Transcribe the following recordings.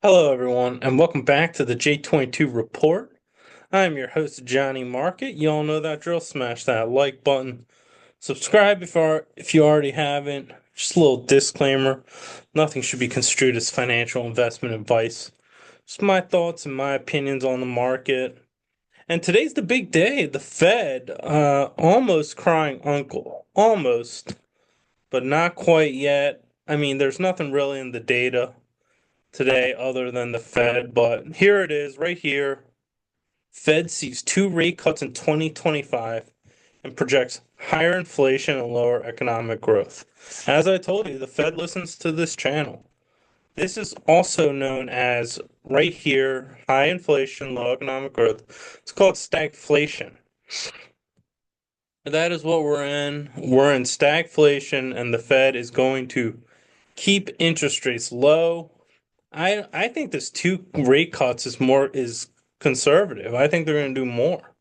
Hello, everyone, and welcome back to the J22 Report. I'm your host, Johnnie Market. You all know that drill. Smash that like button. Subscribe if you already haven't. Just a little disclaimer. Nothing should be construed as financial investment advice. Just my thoughts and my opinions on the market. And today's the big day. The Fed, almost crying uncle. Almost, but not quite yet. I mean, there's nothing really in the data today other than the Fed, but here it is right here. Fed sees two rate cuts in 2025 and projects higher inflation and lower economic growth. As I told you, the Fed listens to this channel. This is also known as right here, high inflation, low economic growth. It's called stagflation. That is what we're in. We're in stagflation, and the Fed is going to keep interest rates low. I think this two rate cuts is conservative. I think they're going to do more.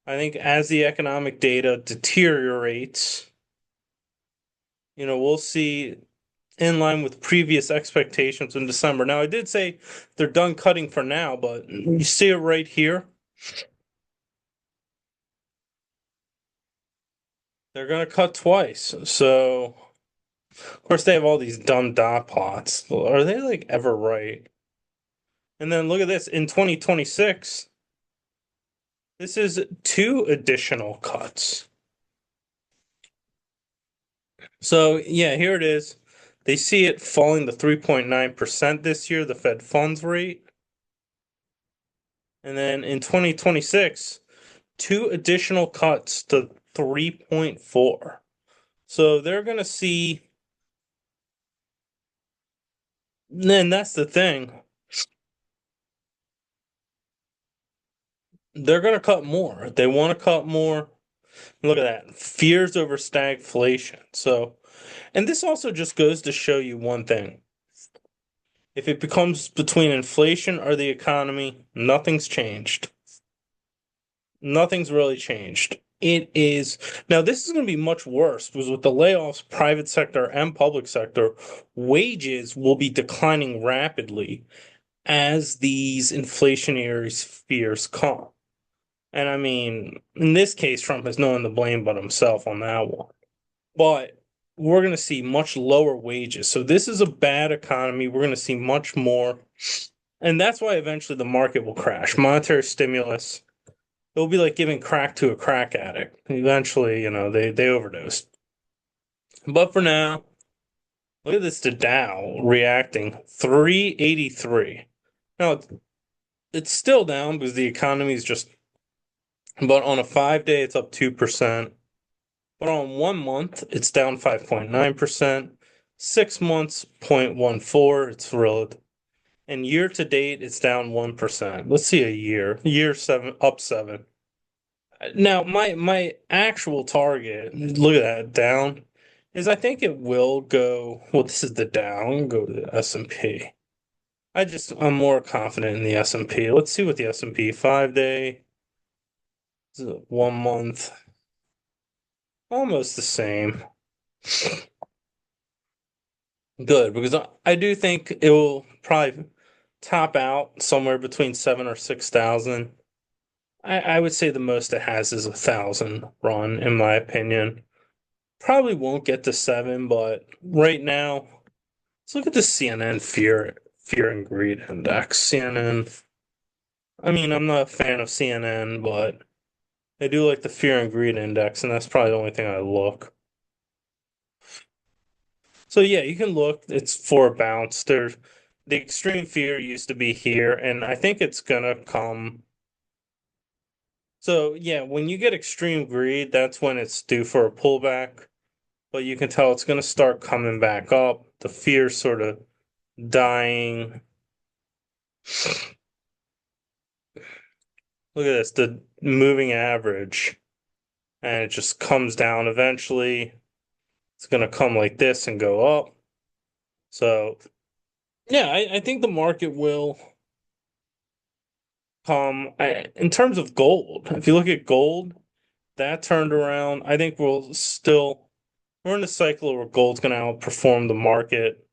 I think as the economic data deteriorates, we'll see in line with previous expectations in December. Now, I did say they're done cutting for now, but you see it right here. They're going to cut twice. So, of course, they have all these dumb dot plots. Are they like ever right? And then look at this in 2026. This is two additional cuts. So, yeah, here it is. They see it falling to 3.9% this year, the Fed funds rate. And then in 2026, two additional cuts to 3.4. So they're going to see, then that's the thing. They're going to cut more. They want to cut more. Look at that. Fears over stagflation. So, and this also just goes to show you one thing. If it becomes between inflation or the economy, nothing's changed. Nothing's really changed. It is now this is going to be much worse because with the layoffs, private sector and public sector, wages will be declining rapidly as these inflationary fears come. And I mean, in this case, Trump has no one to blame but himself on that one. But we're going to see much lower wages. So this is a bad economy. We're going to see much more. And that's why eventually the market will crash. Monetary stimulus. It'll be like giving crack to a crack addict. Eventually, they overdose. But for now, look at this, the Dow reacting 383. Now, it's still down because the economy is just, but on a 5 day, it's up 2%. But on 1 month, it's down 5.9%. 6 months, 0.14. It's relative. And year to date, it's down 1%. Let's see a year. Year seven, up 7. Now, my actual target, look at that, down, is I think it will go, well, this is the down, go to the S&P. I'm more confident in the S&P. Let's see what the S&P 5 day, 1 month, almost the same. Good, because I do think it will probably top out somewhere between 7 or 6,000. I would say the most it has is 1,000 run, in my opinion. Probably won't get to 7, but right now, let's look at the CNN fear and greed index. CNN. I mean, I'm not a fan of CNN, but I do like the fear and greed index, and that's probably the only thing I look. So yeah, you can look. It's for a bounce. There's the extreme fear used to be here, and I think it's gonna come. So yeah, when you get extreme greed, that's when it's due for a pullback. But you can tell it's gonna start coming back up. The fear sort of dying. Look at this, the moving average, and it just comes down eventually. It's gonna come like this and go up. So yeah, I think the market will come in terms of gold. If you look at gold, that turned around. I think we're in a cycle where gold's gonna outperform the market.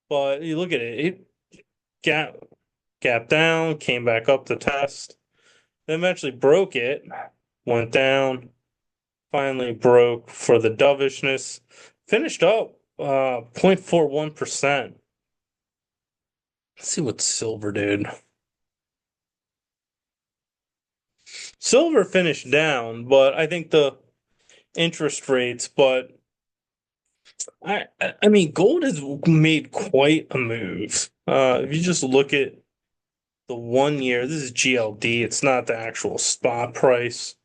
But you look at it, gap gap down, came back up to test, then eventually broke it, went down, finally broke for the dovishness, finished up 0.41%. Let's see what silver did. Silver finished down, but I think the interest rates, but I mean gold has made quite a move. If you just look at the 1 year, this is GLD, it's not the actual spot price.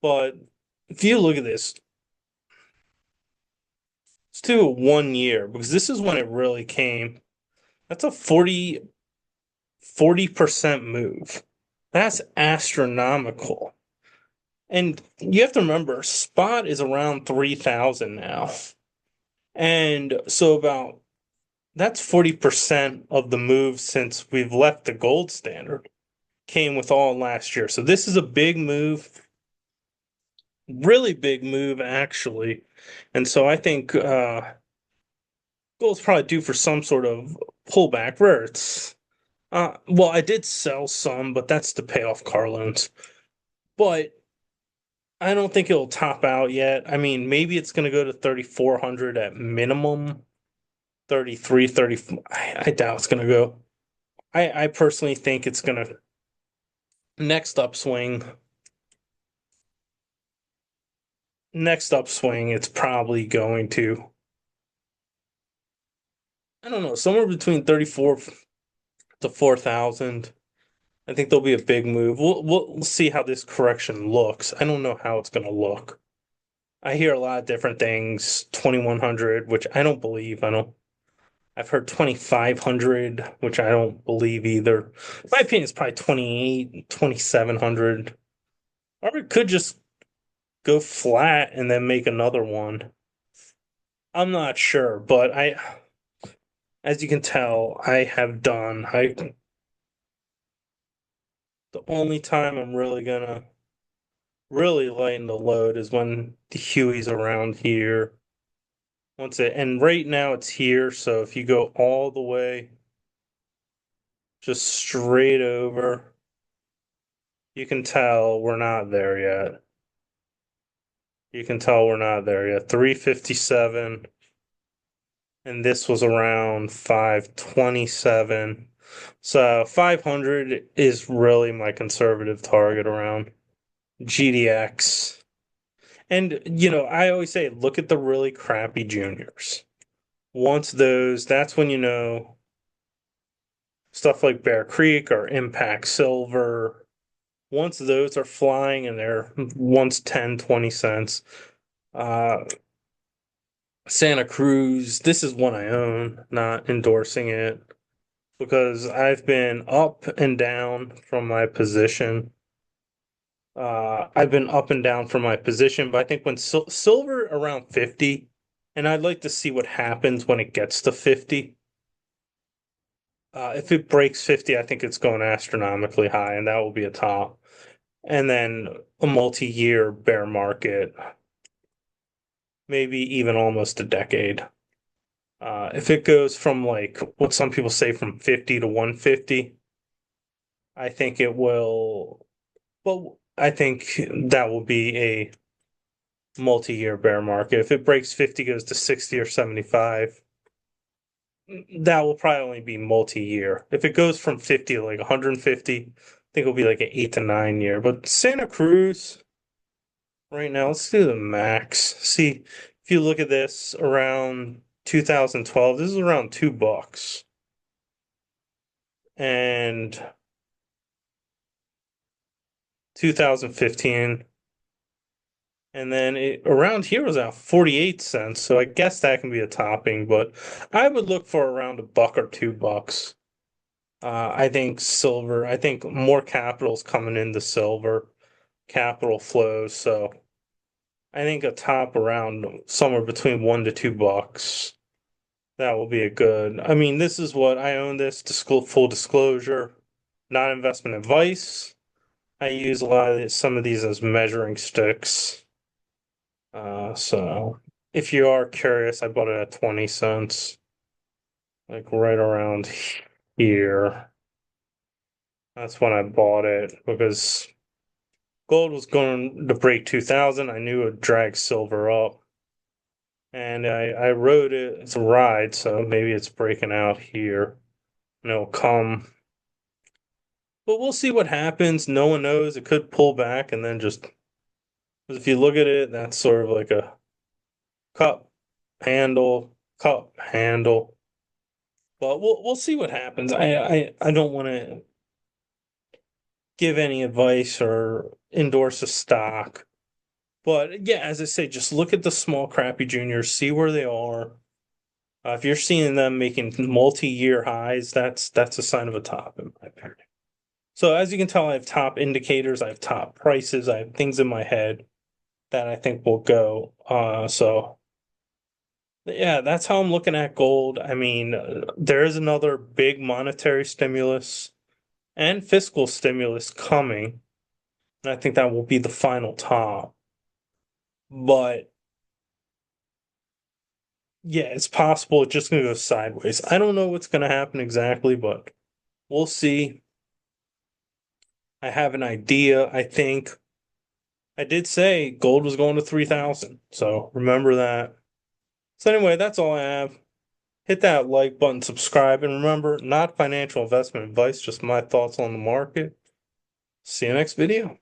But if you look at this, let's do a 1 year because this is when it really came. That's a 40% move. That's astronomical. And you have to remember, spot is around 3,000 now. And so about that's 40% of the move since we've left the gold standard came with all last year. So this is a big move, really big move actually. And so I think gold's probably due for some sort of pullback where it's well, I did sell some, but that's to pay off car loans. But I don't think it'll top out yet. I mean, maybe it's going to go to 3,400 at minimum. 33, 34. I doubt it's going to go. I personally think it's going to next upswing. Next upswing, it's probably going to, I don't know, somewhere between 34 to 4,000. I think there'll be a big move. We'll see how this correction looks. I don't know how it's going to look. I hear a lot of different things. 2,100, which I don't believe. I've heard 2,500, which I don't believe either. My opinion is probably 28, 2,700. Or it could just go flat and then make another one. I'm not sure, but as you can tell, the only time I'm really gonna really lighten the load is when the Huey's around here. And right now it's here, so if you go all the way just straight over, you can tell we're not there yet. You can tell we're not there yet. 357, and this was around 527. So 500 is really my conservative target around GDX. And, I always say, look at the really crappy juniors. That's when stuff like Bear Creek or Impact Silver, once those are flying and they're once 10, 20 cents. Santa Cruz, this is one I own, not endorsing it because I've been up and down from my position. I've been up and down from my position, but I think when silver around 50, and I'd like to see what happens when it gets to 50. If it breaks 50, I think it's going astronomically high, and that will be a top. And then a multi-year bear market, maybe even almost a decade. If it goes from like what some people say from 50 to 150, I think it will. Well, I think that will be a multi-year bear market. If it breaks 50, goes to 60 or 75, that will probably only be multi-year. If it goes from 50 to like 150, I think it'll be like an 8 to 9 year. But Santa Cruz right now, let's do the max. See, if you look at this around 2012, this is around $2. And 2015, and then around here was at 48 cents. So I guess that can be a topping, but I would look for around $1 or $2. I think more capital's coming into silver, capital flows. So I think a top around somewhere between $1 to $2. That will be a good. I mean, this is what I own this, full disclosure, not investment advice. I use some of these as measuring sticks. So if you are curious, I bought it at 20 cents, like right around here. That's when I bought it because gold was going to break 2000. I knew it would drag silver up. And I rode it. It's a ride, so maybe it's breaking out here. And it'll come. But we'll see what happens. No one knows. It could pull back and then just. If you look at it, that's sort of like a cup, cup, handle. But we'll see what happens. I don't want to give any advice or endorse a stock. But yeah, as I say, just look at the small crappy juniors, see where they are. If you're seeing them making multi-year highs, that's a sign of a top, in my opinion. So as you can tell, I have top indicators, I have top prices, I have things in my head that I think will go. So yeah, that's how I'm looking at gold. I mean, there is another big monetary stimulus and fiscal stimulus coming, and I think that will be the final top. But yeah, it's possible it's just going to go sideways. I don't know what's going to happen exactly, but we'll see. I have an idea, I think. I did say gold was going to 3,000, so remember that. So anyway, that's all I have. Hit that like button, subscribe, and remember, not financial investment advice, just my thoughts on the market. See you next video.